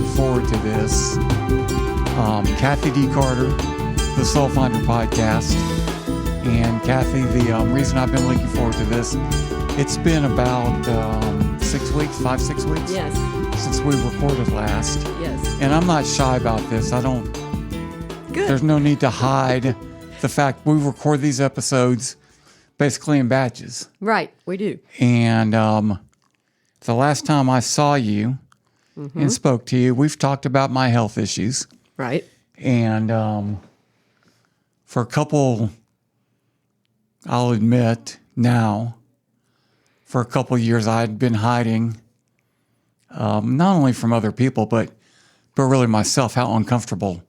looking forward to this. Kathy D. Carter, the Soul Finder podcast. And Kathy, the reason I've been looking forward to this, it's been about 6 weeks, 6 weeks? Yes. Since we recorded last. Yes. And I'm not shy about this. Good. There's no need to hide the fact we record these episodes basically in batches. Right, we do. And the last time I saw you and spoke to you, we've talked about my health issues. Right. And for a couple, I'll admit now, for a couple of years I had been hiding, not only from other people, but really myself, how uncomfortable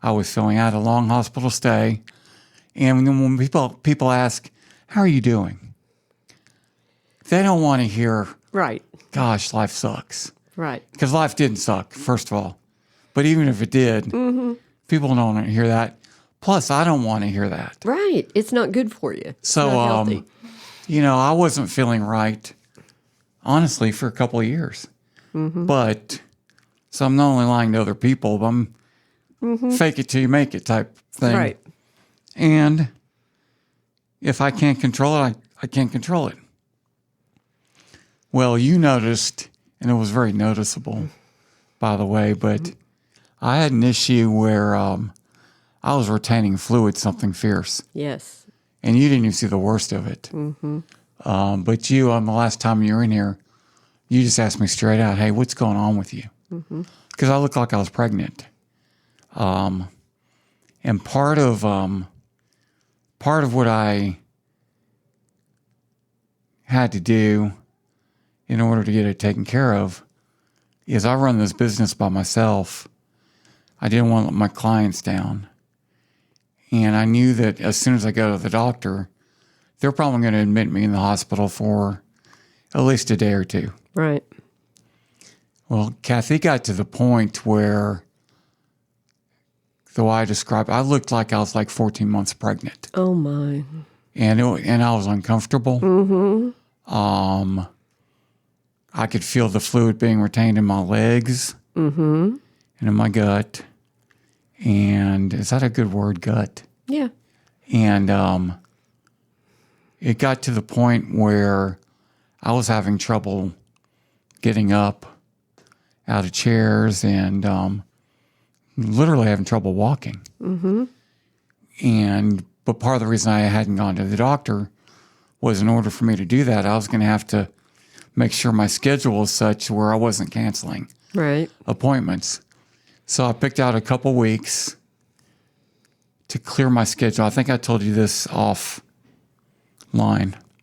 I was feeling. I had a long hospital stay. And when people ask, how are you doing? They don't want to hear, right, gosh, life sucks. Right. Because life didn't suck, first of all. But even if it did, people don't want to hear that. Plus, I don't want to hear that. Right. It's not good for you. It's So, not healthy. I wasn't feeling right, honestly, for a couple of years. But, so I'm not only lying to other people, but I'm fake it till you make it type thing. Right. And if I can't control it, I can't control it. Well, you noticed, and it was very noticeable, by the way, but I had an issue where I was retaining fluid, something fierce. Yes. And you didn't even see the worst of it. But you, the last time you were in here, you just asked me straight out, hey, what's going on with you? Because I looked like I was pregnant. And part of what I had to do in order to get it taken care of is I run this business by myself. I didn't want to let my clients down. And I knew that as soon as I go to the doctor, they're probably going to admit me in the hospital for at least a day or two. Right. Well, Kathy got to the point where, the way I described it, I looked like I was like 14 months pregnant. Oh, my. And I was uncomfortable. I could feel the fluid being retained in my legs and in my gut. And is that a good word, gut? Yeah. And it got to the point where I was having trouble getting up out of chairs and literally having trouble walking. But part of the reason I hadn't gone to the doctor was in order for me to do that, I was going to have to make sure my schedule was such where I wasn't canceling appointments. So I picked out a couple weeks to clear my schedule. I think I told you this offline.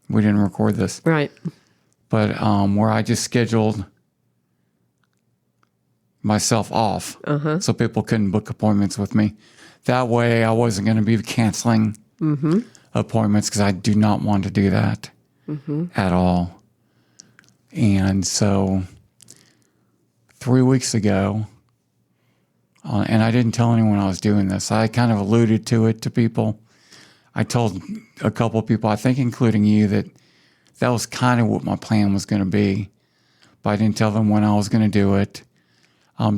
We didn't record this. Right. But where I just scheduled myself off so people couldn't book appointments with me. That way I wasn't going to be canceling appointments because I do not want to do that at all. And so 3 weeks ago, and I didn't tell anyone I was doing this. I kind of alluded to it to people. I told a couple of people, I think including you, that was kind of what my plan was going to be. But I didn't tell them when I was going to do it,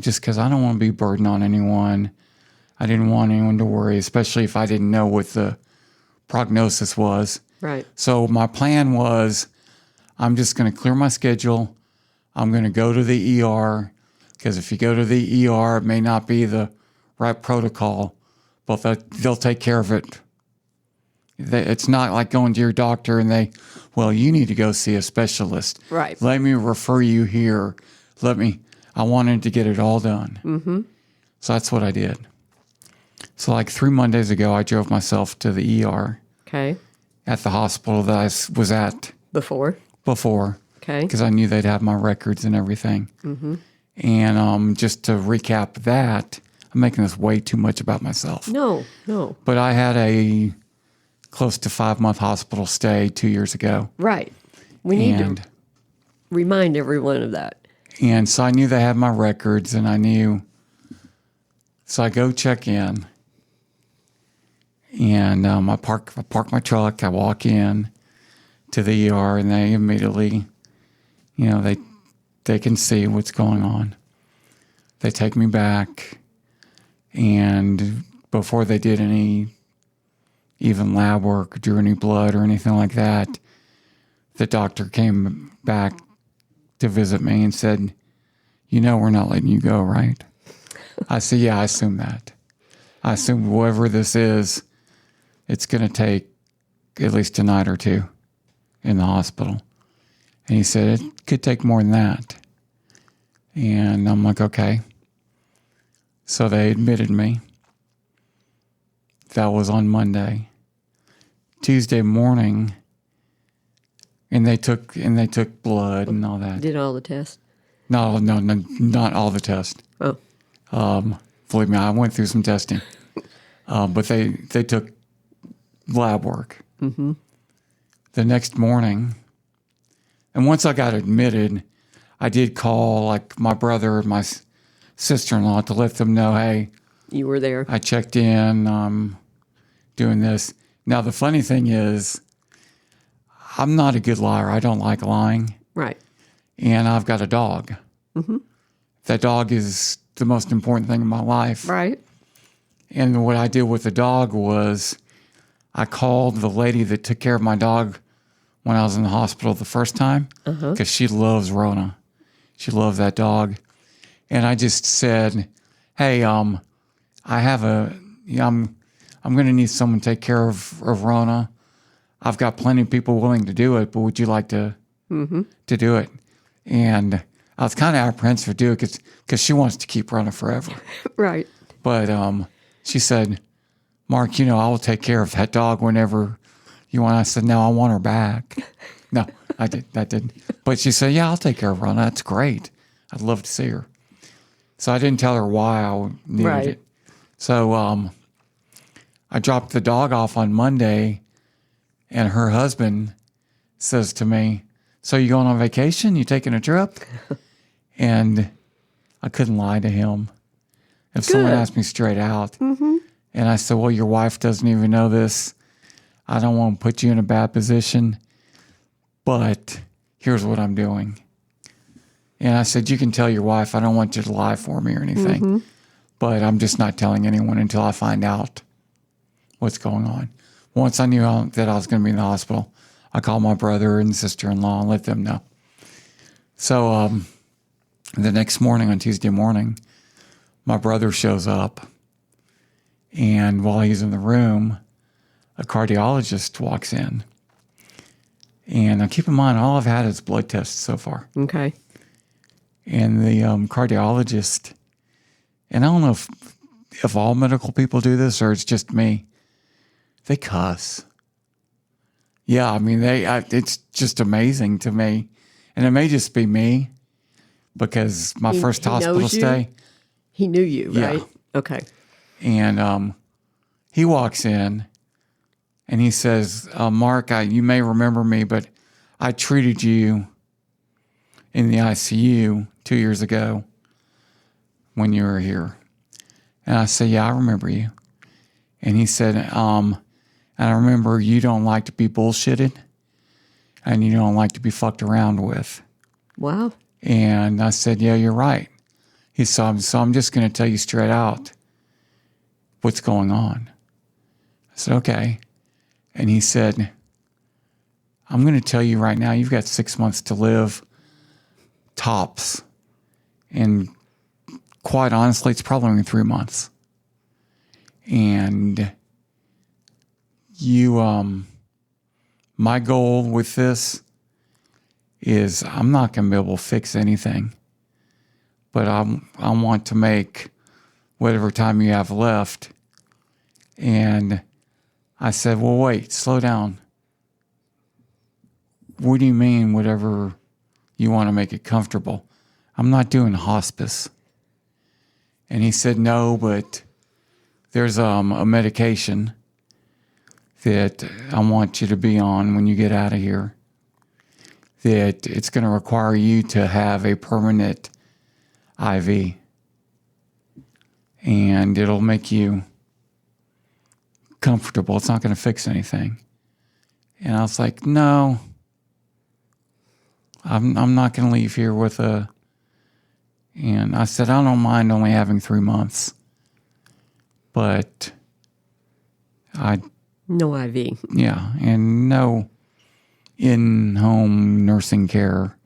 just because I don't want to be a burden on anyone. I didn't want anyone to worry, especially if I didn't know what the prognosis was. Right. So my plan was, I'm just going to clear my schedule. I'm going to go to the ER, because if you go to the ER, it may not be the right protocol, but they'll take care of it. It's not like going to your doctor and you need to go see a specialist. Right. Let me refer you here. I wanted to get it all done. So that's what I did. So like 3 Mondays ago, I drove myself to the ER. Okay. At the hospital that I was at. Before. Okay. Because I knew they'd have my records and everything. And just to recap that, I'm making this way too much about myself. No. But I had a close to 5-month hospital stay 2 years ago. Right. We need to remind everyone of that. And so I knew they had my records, and I knew. So I go check in, and I park my truck. I walk in to the ER, and they immediately, they can see what's going on. They take me back, and before they did any even lab work, drew any blood or anything like that, the doctor came back to visit me and said, we're not letting you go, right? I said, yeah, I assume that. I assume whatever this is, it's going to take at least a night or two in the hospital. And he said, it could take more than that. And I'm like, okay. So they admitted me. That was on Monday. Tuesday morning, and they took blood and all that. Did all the tests? No, not all the tests. Oh. Believe me, I went through some testing. But they took lab work. Mm-hmm. The next morning, and once I got admitted, I did call like my brother and my sister-in-law to let them know, hey, you were there. I checked in, doing this. Now, the funny thing is, I'm not a good liar. I don't like lying. Right. And I've got a dog. Mm-hmm. That dog is the most important thing in my life. Right. And what I did with the dog was I called the lady that took care of my dog when I was in the hospital the first time, because she loves Rona. She loves that dog. And I just said, hey, I'm going to need someone to take care of Rona. I've got plenty of people willing to do it, but would you like to do it? And I was kind of apprehensive to do it because she wants to keep Rona forever. Right. But she said, Mark, I will take care of that dog whenever you want. I said, no, I want her back. No, that didn't. But she said, yeah, I'll take care of Rona. That's great. I'd love to see her. So I didn't tell her why I needed it. So I dropped the dog off on Monday, and her husband says to me, so you going on vacation? You taking a trip? And I couldn't lie to him. If someone asked me straight out, and I said, well, your wife doesn't even know this. I don't want to put you in a bad position, but here's what I'm doing. And I said, you can tell your wife, I don't want you to lie for me or anything, but I'm just not telling anyone until I find out what's going on. Once I knew that I was going to be in the hospital, I called my brother and sister-in-law and let them know. So the next morning, on Tuesday morning, my brother shows up, and while he's in the room, a cardiologist walks in. And now keep in mind, all I've had is blood tests so far. Okay. And the cardiologist, and I don't know if all medical people do this or it's just me, they cuss. Yeah, I mean, it's just amazing to me. And it may just be me because my first hospital stay. He knew you, right? Yeah. Okay. And he walks in and he says, Mark, you may remember me, but I treated you in the ICU 2 years ago when you were here. And I said, yeah, I remember you. And he said, and I remember you don't like to be bullshitted and you don't like to be fucked around with. Wow. And I said, yeah, you're right. He said, so I'm just going to tell you straight out what's going on. I said, okay. And he said, I'm going to tell you right now, you've got 6 months to live, tops. And quite honestly, it's probably only 3 months. And my goal with this is I'm not going to be able to fix anything, but I want to make whatever time you have left. And I said, well, wait, slow down. What do you mean, whatever you want to make it comfortable? I'm not doing hospice. And he said, no, but there's a medication that I want you to be on when you get out of here, that it's going to require you to have a permanent IV. And it'll make you comfortable. It's not going to fix anything. And I was like, no, I'm not going to leave here with And I said, I don't mind only having 3 months, but no IV. Yeah, and no in-home nursing care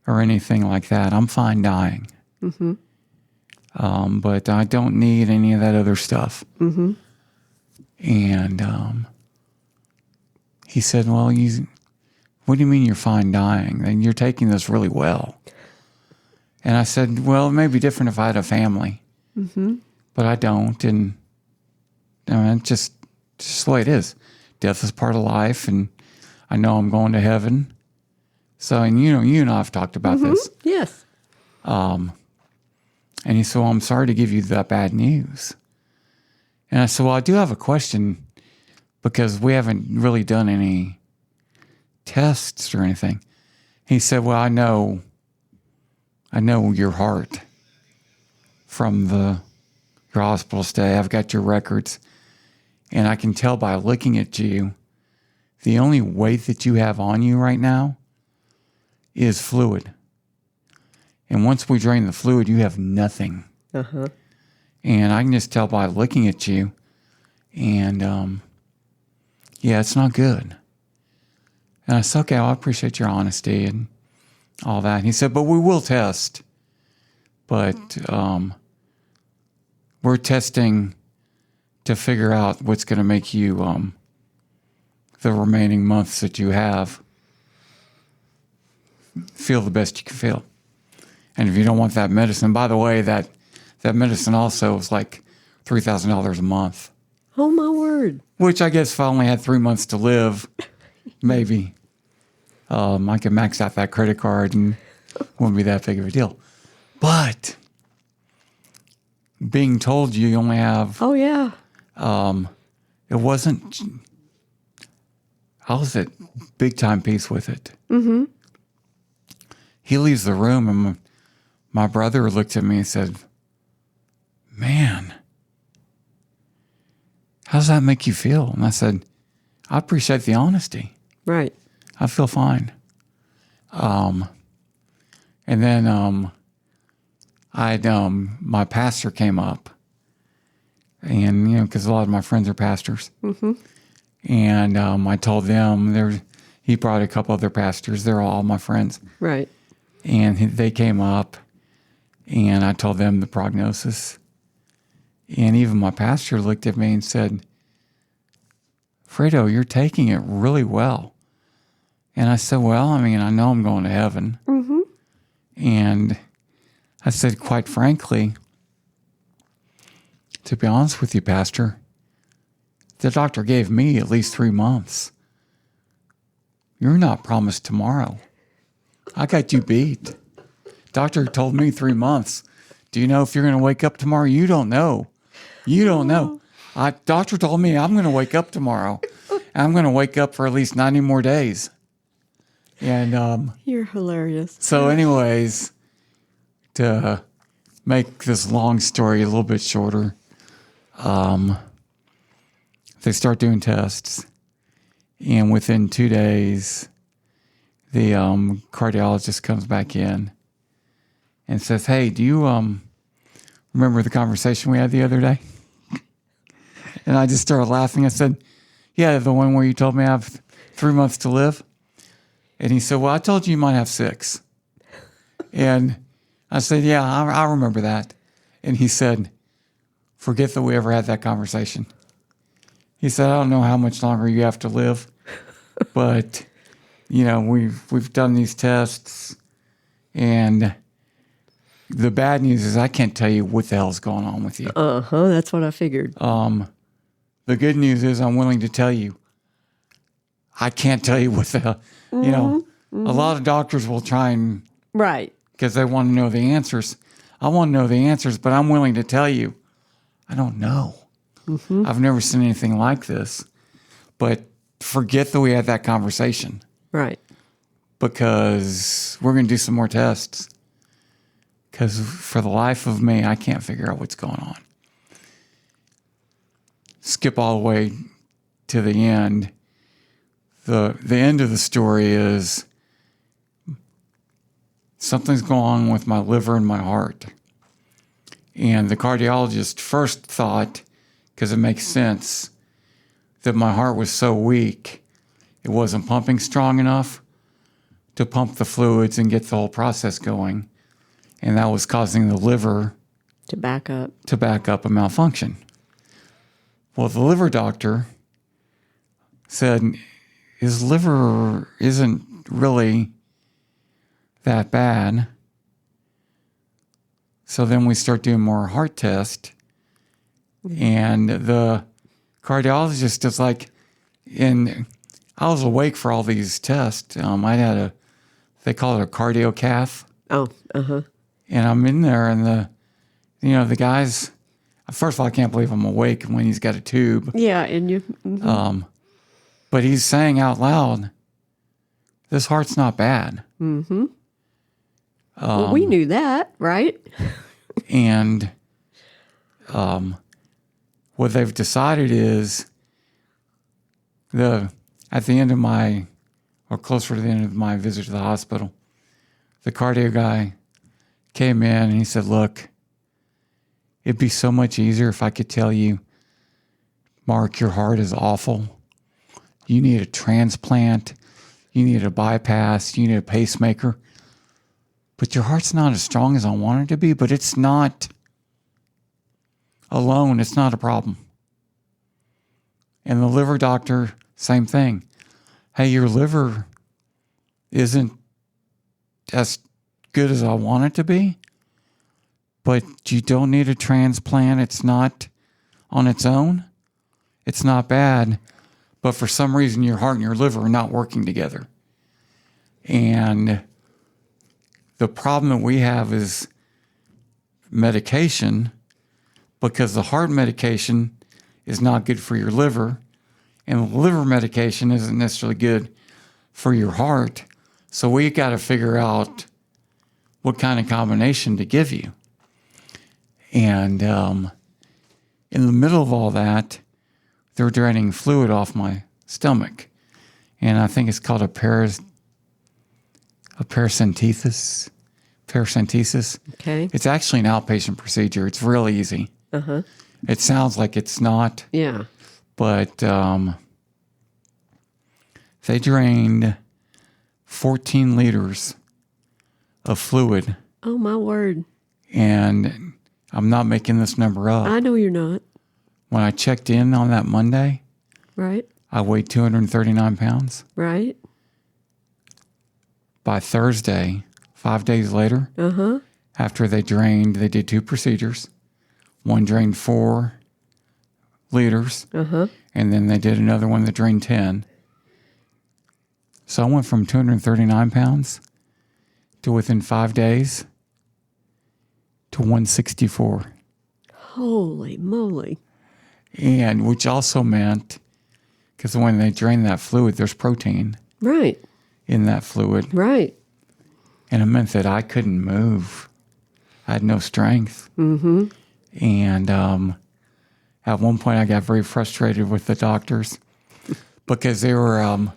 or anything like that. I'm fine dying. But I don't need any of that other stuff. And he said, well, what do you mean you're fine dying? And you're taking this really well. And I said, well, it may be different if I had a family, but I don't. And I mean, it's just the way it is. Death is part of life, and I know I'm going to heaven. So, and you and I have talked about this. Yes. And he said, well, I'm sorry to give you that bad news. And I said, well, I do have a question because we haven't really done any tests or anything. He said, well, I know your heart from your hospital stay. I've got your records. And I can tell by looking at you, the only weight that you have on you right now is fluid. And once we drain the fluid, you have nothing. And I can just tell by looking at you. And, yeah, it's not good. And I said, okay, well, I appreciate your honesty and all that. And he said, but we will test. But we're testing to figure out what's going to make you, the remaining months that you have, feel the best you can feel. And if you don't want that medicine, by the way, that medicine also is like $3,000 a month. Oh, my word. Which I guess if I only had 3 months to live, maybe I could max out that credit card and it wouldn't be that big of a deal. But being told you only have... Oh, yeah. It wasn't... I was at big time peace with it. He leaves the room and my brother looked at me and said, man, how does that make you feel? And I said, I appreciate the honesty. Right. I feel fine. And then my pastor came up. And, because a lot of my friends are pastors. And I told them, he brought a couple other pastors. They're all my friends. Right. And they came up, and I told them the prognosis. And even my pastor looked at me and said, Fredo, you're taking it really well. And I said, well, I mean, I know I'm going to heaven. And I said, quite frankly, to be honest with you, Pastor, the doctor gave me at least 3 months. You're not promised tomorrow. I got you beat. Doctor told me 3 months. Do you know if you're going to wake up tomorrow? You don't know. You don't know. Doctor told me I'm going to wake up tomorrow. I'm going to wake up for at least 90 more days. And you're hilarious. So anyways, to make this long story a little bit shorter, they start doing tests, and within 2 days, the cardiologist comes back in and says, hey, do you remember the conversation we had the other day? And I just started laughing. I said, yeah, the one where you told me I have 3 months to live. And he said, well, I told you might have 6. And I said, yeah, I remember that. And he said, forget that we ever had that conversation. He said, I don't know how much longer you have to live, but, we've done these tests, and the bad news is I can't tell you what the hell's going on with you. That's what I figured. The good news is I'm willing to tell you. I can't tell you what the hell, a lot of doctors will try and... Right. Because they want to know the answers. I want to know the answers, but I'm willing to tell you, I don't know. I've never seen anything like this. But forget that we had that conversation. Right. Because we're going to do some more tests. Because for the life of me, I can't figure out what's going on. Skip all the way to the end. The end of the story is something's going on with my liver and my heart. And the cardiologist first thought, because it makes sense, that my heart was so weak, it wasn't pumping strong enough to pump the fluids and get the whole process going. And that was causing the liver to back up a malfunction. Well, the liver doctor said his liver isn't really that bad. So then we start doing more heart tests. And the cardiologist is like, and I was awake for all these tests. I had they call it a cardio cath. Oh, uh-huh. And I'm in there, and the guys, first of all, I can't believe I'm awake when he's got a tube. Yeah, and you... Mm-hmm. But he's saying out loud, this heart's not bad. Mm-hmm. Well, we knew that, right? And what they've decided is at the end of my, or closer to the end of my visit to the hospital, the cardio guy came in and he said, look, it'd be so much easier if I could tell you, Mark, your heart is awful. You need a transplant. You need a bypass. You need a pacemaker. But your heart's not as strong as I want it to be, but it's not alone. It's not a problem. And the liver doctor, same thing. Hey, your liver isn't as good as I want it to be, but you don't need a transplant. It's not on its own. It's not bad, but for some reason your heart and your liver are not working together. And the problem that we have is medication, because the heart medication is not good for your liver, and the liver medication isn't necessarily good for your heart. So we got to figure out what kind of combination to give you. And in the middle of all that, they're draining fluid off my stomach. And I think it's called a paracentesis. Okay. It's actually an outpatient procedure. It's really easy. Uh-huh. It sounds like it's not. Yeah. But they drained 14 liters of fluid. Oh, my word. And I'm not making this number up. I know you're not. When I checked in on that Monday, right, I weighed 239 pounds. Right. By Thursday, 5 days later, after they did 2 procedures. One drained 4 liters, and then they did another one that drained 10. So I went from 239 pounds to within 5 days to 164. Holy moly. And which also meant, because when they drain that fluid, there's protein right in that fluid. Right. And it meant that I couldn't move. I had no strength. Mm-hmm. And at one point, I got very frustrated with the doctors because they were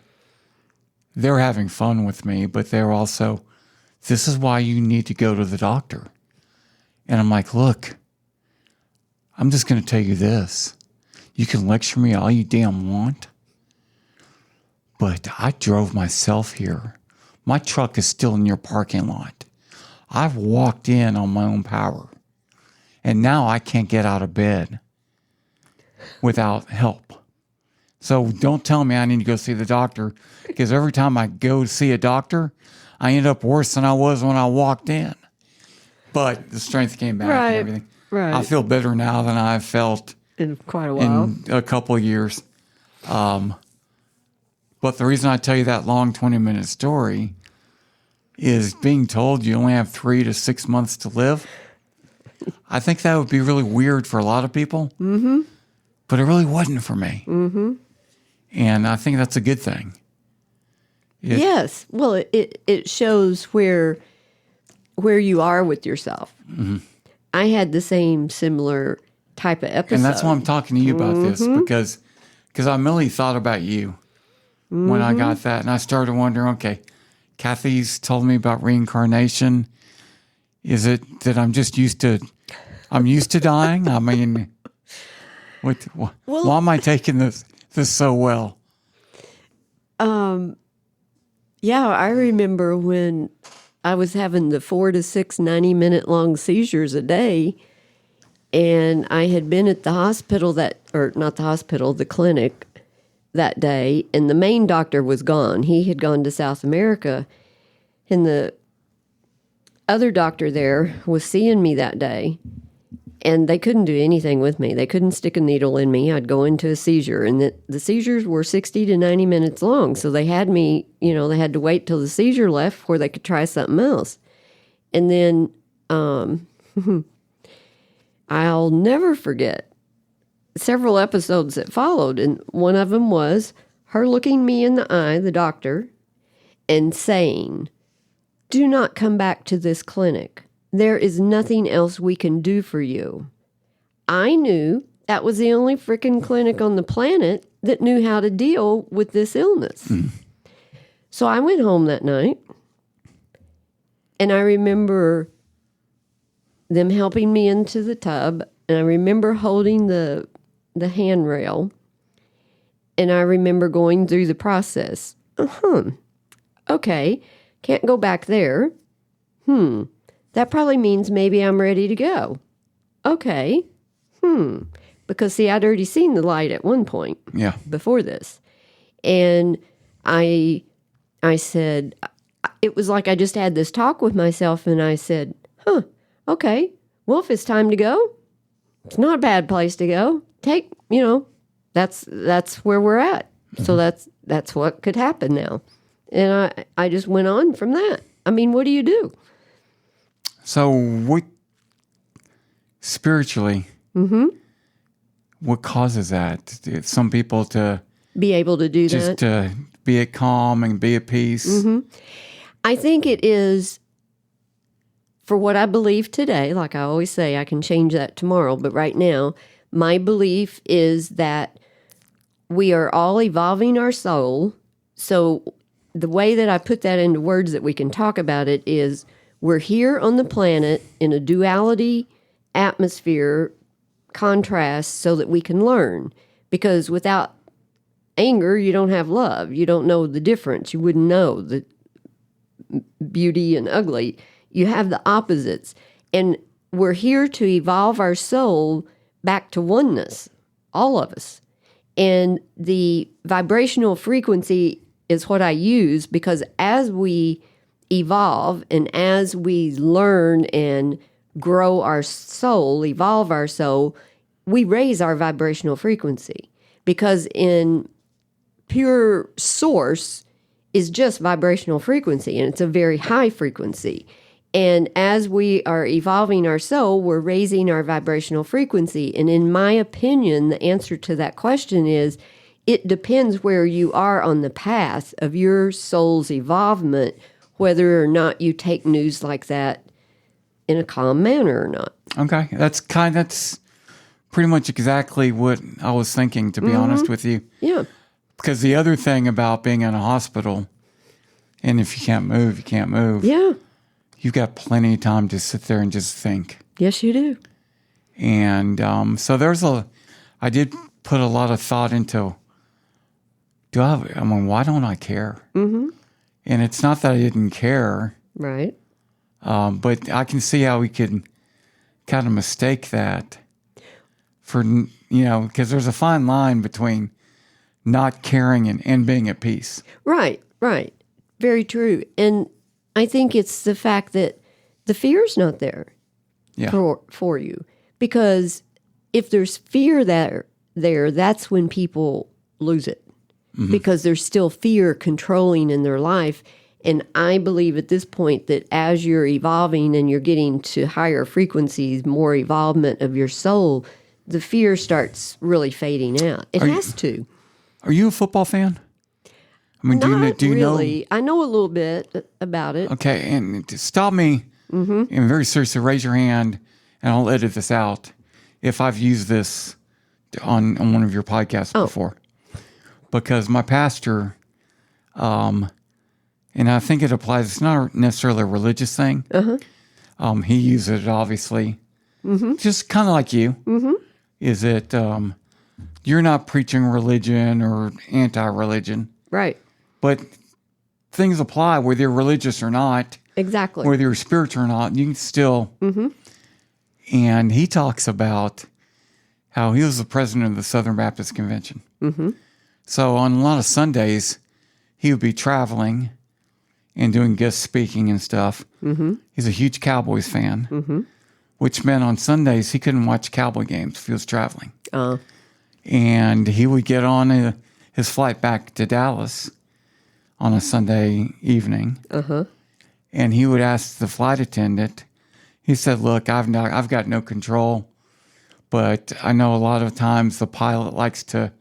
having fun with me, but they were also, this is why you need to go to the doctor. And I'm like, look, I'm just going to tell you this. You can lecture me all you damn want, but I drove myself here. My truck is still in your parking lot. I've walked in on my own power. And now I can't get out of bed without help. So don't tell me I need to go see the doctor, because every time I go to see a doctor, I end up worse than I was when I walked in. But the strength came back and everything. Right. I feel better now than I've felt in quite a while. In a couple of years. But the reason I tell you that long 20-minute story is being told you only have 3 to 6 months to live. I think that would be really weird for a lot of people, but it really wasn't for me. Mm-hmm. And I think that's a good thing. Yes. Well, it shows where you are with yourself. Mm-hmm. I had the same similar type of episode. And that's why I'm talking to you about this, because I really thought about you when I got that. And I started wondering, okay, Kathy's told me about reincarnation. Is it that I'm used to dying? I mean, why am I taking this so well? Yeah, I remember when I was having the 4 to 6 90-minute long seizures a day, and I had been at the hospital the clinic that day, and the main doctor was gone. He had gone to South America, and the other doctor there was seeing me that day, and they couldn't do anything with me. They couldn't stick a needle in me. I'd go into a seizure, and the seizures were 60 to 90 minutes long, so they had me, they had to wait till the seizure left before they could try something else. And then I'll never forget several episodes that followed, and one of them was her looking me in the eye, the doctor, and saying, "Do not come back to this clinic. There is nothing else we can do for you." I knew that was the only freaking clinic on the planet that knew how to deal with this illness. So I went home that night, and I remember them helping me into the tub, and I remember holding the handrail, and I remember going through the process. Okay, can't go back there. That probably means maybe I'm ready to go. Okay. Because, see, I'd already seen the light at one point before this. And I said, it was like I just had this talk with myself, and I said, okay, well, if it's time to go, it's not a bad place to go. That's where we're at. So that's what could happen now. And I just went on from that. I mean, what do you do? So what, spiritually, what causes that? Some people to be able to do just that. Just to be at calm and be at peace. I think it is, for what I believe today, like I always say, I can change that tomorrow, but right now, my belief is that we are all evolving our soul. So the way that I put that into words that we can talk about it is, we're here on the planet in a duality atmosphere contrast so that we can learn. Because without anger, you don't have love. You don't know the difference. You wouldn't know the beauty and ugly. You have the opposites. And we're here to evolve our soul back to oneness, all of us. And the vibrational frequency is what I use, because as we evolve and as we learn and grow our soul, evolve our soul, we raise our vibrational frequency, because in pure source is just vibrational frequency, and it's a very high frequency. And as we are evolving our soul, we're raising our vibrational frequency. And in my opinion, the answer to that question is, it depends where you are on the path of your soul's evolvement, whether or not you take news like that in a calm manner or not. Okay. That's pretty much exactly what I was thinking, to be honest with you. Yeah. Because the other thing about being in a hospital, and if you can't move, you can't move. Yeah. You've got plenty of time to sit there and just think. Yes, you do. And so I did put a lot of thought into, why don't I care? And it's not that I didn't care. Right. But I can see how we could kind of mistake that for, because there's a fine line between not caring and being at peace. Right. Very true. And I think it's the fact that the fear's not there for you. Because if there's fear there, that's when people lose it. Because there's still fear controlling in their life. And I believe at this point that as you're evolving and you're getting to higher frequencies, more evolvement of your soul, the fear starts really fading out. It has to. Are you a football fan? I mean, Not do you really. know? I know a little bit about it. Okay, and to stop me, and very seriously, raise your hand, and I'll edit this out if I've used this on one of your podcasts before. Because my pastor, and And I think it applies. It's not necessarily a religious thing. He uses it, obviously. Just kind of like you. Is it you're not preaching religion or anti-religion. Right. But things apply whether you're religious or not. Exactly. Whether you're spiritual or not, you can still. And he talks about how he was the president of the Southern Baptist Convention. So on a lot of Sundays, he would be traveling and doing guest speaking and stuff. He's a huge Cowboys fan, which meant on Sundays he couldn't watch Cowboy games if he was traveling. And he would get on his flight back to Dallas on a Sunday evening, and he would ask the flight attendant. He said, "Look, I've got no control, but I know a lot of times the pilot likes to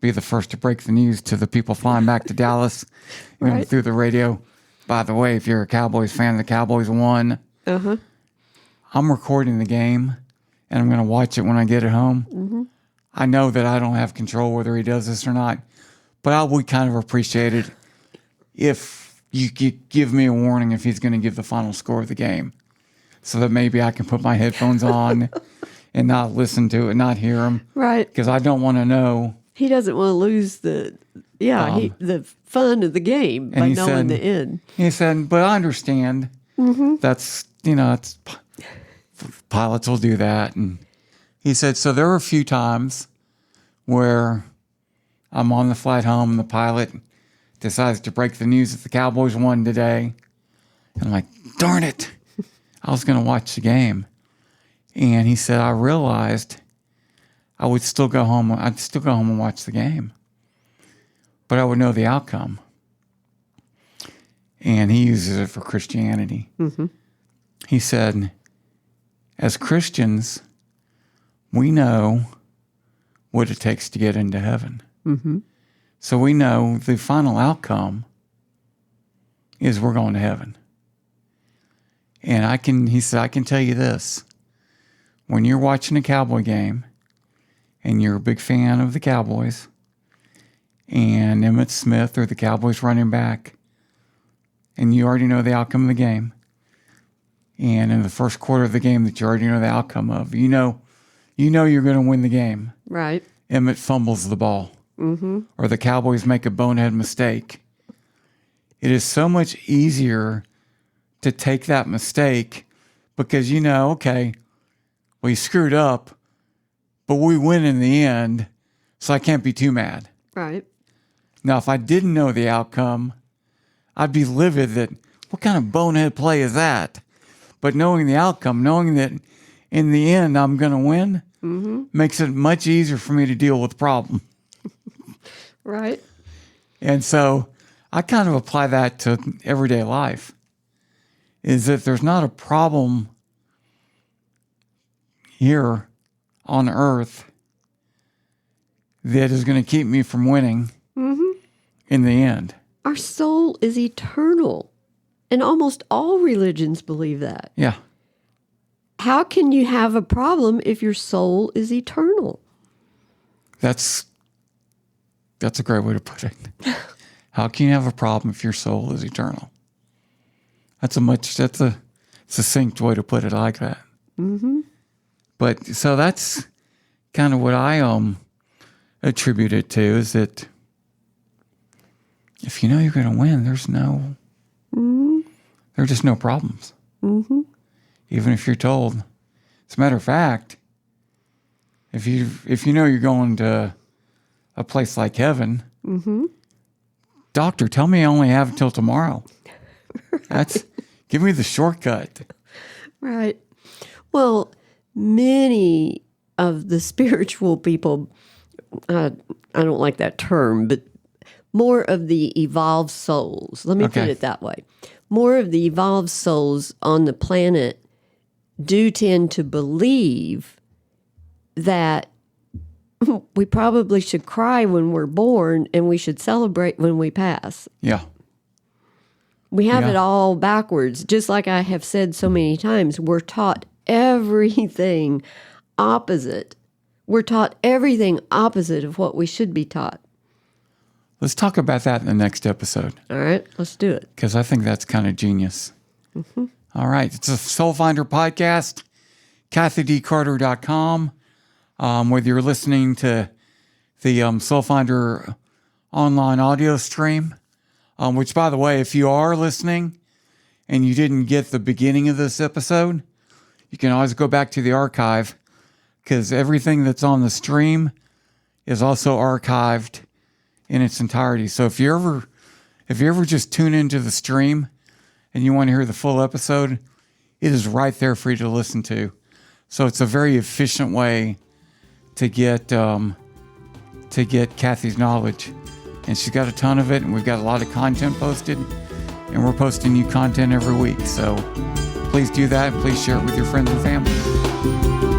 be the first to break the news to the people flying back to Dallas, through the radio. By the way, if you're a Cowboys fan, the Cowboys won. I'm recording the game, and I'm going to watch it when I get it home. I know that I don't have control whether he does this or not, but I would kind of appreciate it if you could give me a warning if he's going to give the final score of the game, so that maybe I can put my headphones on and not listen to it, not hear him. Right. Because I don't want to know." He doesn't want to lose the fun of the game by knowing the end. He said, "But I understand. That's, it's, pilots will do that." And he said, "So there were a few times where I'm on the flight home and the pilot decides to break the news that the Cowboys won today. And I'm like, darn it. I was going to watch the game." And he said, "I realized I would still go home. I'd still go home and watch the game, but I would know the outcome." And he uses it for Christianity. He said, "As Christians, we know what it takes to get into heaven. So we know the final outcome is we're going to heaven. And he said, I can tell you this. When you're watching a Cowboy game and you're a big fan of the Cowboys and Emmitt Smith or the Cowboys running back, and you already know the outcome of the game, and in the first quarter of the game that you already know the outcome of, you know you're going to win the game. Right. Emmitt fumbles the ball, or the Cowboys make a bonehead mistake. It is so much easier to take that mistake because okay, we screwed up, but we win in the end, so I can't be too mad." Right. Now, if I didn't know the outcome, I'd be livid that, what kind of bonehead play is that? But knowing the outcome, knowing that in the end I'm going to win, makes it much easier for me to deal with the problem. Right. And so I kind of apply that to everyday life, is that there's not a problem here on earth that is going to keep me from winning in the end. Our soul is eternal. And almost all religions believe that. Yeah. How can you have a problem if your soul is eternal? That's a great way to put it. How can you have a problem if your soul is eternal? That's a succinct way to put it. I like that. But so that's kind of what I attribute it to, is that if you know you're going to win, there are just no problems. Even if you're told. As a matter of fact, if you know you're going to a place like heaven, doctor, tell me I only have until tomorrow. Right. Give me the shortcut. Right. Well, many of the spiritual people, I don't like that term, but more of the evolved souls, let me put it that way. More of the evolved souls on the planet do tend to believe that we probably should cry when we're born and we should celebrate when we pass. Yeah. We have it all backwards. Just like I have said so many times, we're taught everything opposite. We're taught everything opposite of what we should be taught. Let's talk about that in the next episode. All right, let's do it. Because I think that's kind of genius. Mm-hmm. All right. It's a Soul Finder podcast, kathydcarter.com. Whether you're listening to the Soul Finder online audio stream, which, by the way, if you are listening and you didn't get the beginning of this episode, you can always go back to the archive, because everything that's on the stream is also archived in its entirety. So if you ever just tune into the stream and you want to hear the full episode, it is right there for you to listen to. So it's a very efficient way to get Kathy's knowledge. And she's got a ton of it, and we've got a lot of content posted, and we're posting new content every week. So please do that, and please share it with your friends and family.